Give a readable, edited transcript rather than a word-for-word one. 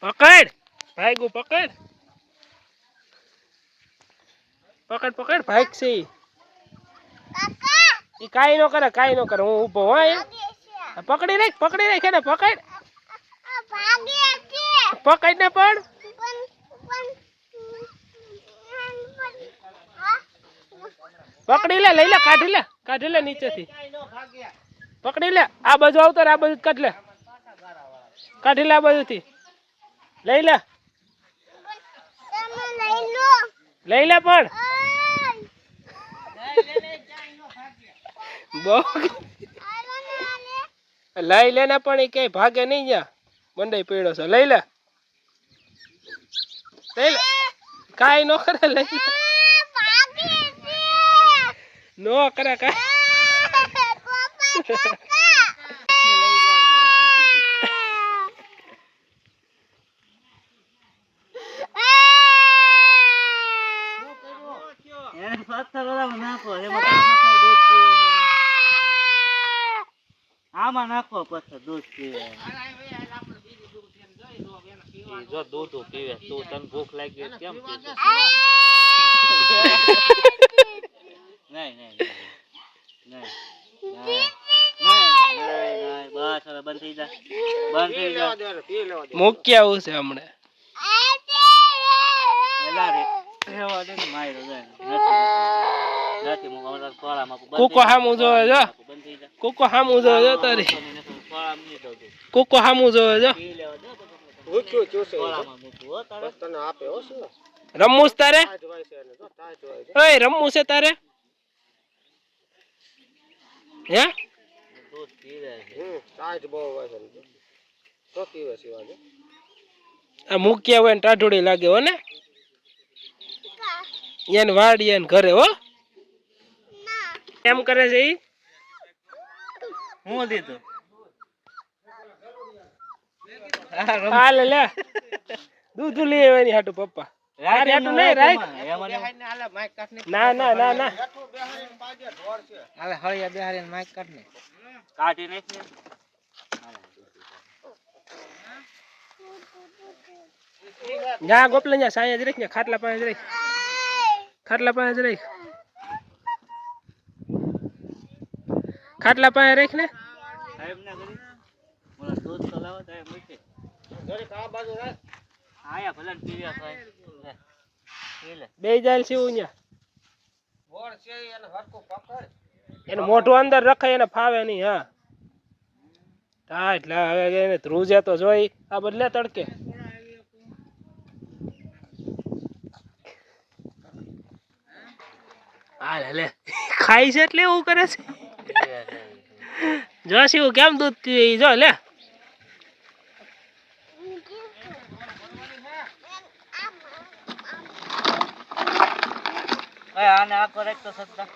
પકડ ભાઈગુ પકડ પકડ પકડ ભાઈક છે ઈ કાઈ નો કરે હું ઊભો હોય પકડી રાખ એને પકડ પકડ ને પણ પકડી લે લઈ લે કાઢી લે નીચેથી પકડી લે આ બાજુ આવતો આ બાજુ કાઢ લે કાઢી લે આ બાજુથી લઈ લે પણ લઈ લે ને પણ એ કઈ ભાગે નહીં જા બંડાઈ પડ્યો છે લઈ લે કાઈ નો કરે લઈ લે નો કરે કાઈ આમાં નાખો પછી દૂધ પીવે જો દૂધ પીવે તું તને ભૂખ લાગી કેમ પીવે નહીં બસ હવે બંધ થઈ જા મૂકી આવું છે હમણાં કુકો હામું જોવે જો કુકો હામું જોવે જો તારી કુકો હામું જોવે જો રમવું છે તારે ઓય રમવું છે તારે હે આ મૂક્યા હોય ને ટાઢોડી લાગે હો ને એને વાડી એને ઘરે હો કેમ કરે છે ઈ હું દીધું હાલ લે દૂધ લઈ આવવાની હાટુ પપ્પા હારે હાટુ નહીં રાખ ના હવે હળિયા બેહારીને માઈક કાઢ ને કાઢી નાખ ને જા ગોપલે જા સાયા જ રાખ ને ખાટલા પાસે જ રાખ ખાટલા પાસે જ રાખ ખાટલા પાસે રાખ ને સાહેબ ના કરી મને દૂધ તો લાવો સાહેબ મૂકે ઘરે કા બાજુ રાખ આયા ભલે પીવ્યા થાય લે બે જાલ છે ઉન્યા બોર છે એને હરકો પકડ એને મોઢું અંદર રખાય એને ફાવે નહીં હા હા એટલે હવે એને ધ્રુજે તો જોઈ આ બદલે તડકે હાલે લે ખાઈ છે એટલે એવું કરે છે જો શિવ કેમ દૂધ પીવે જો લે આને આખો રાખ તો સત્તા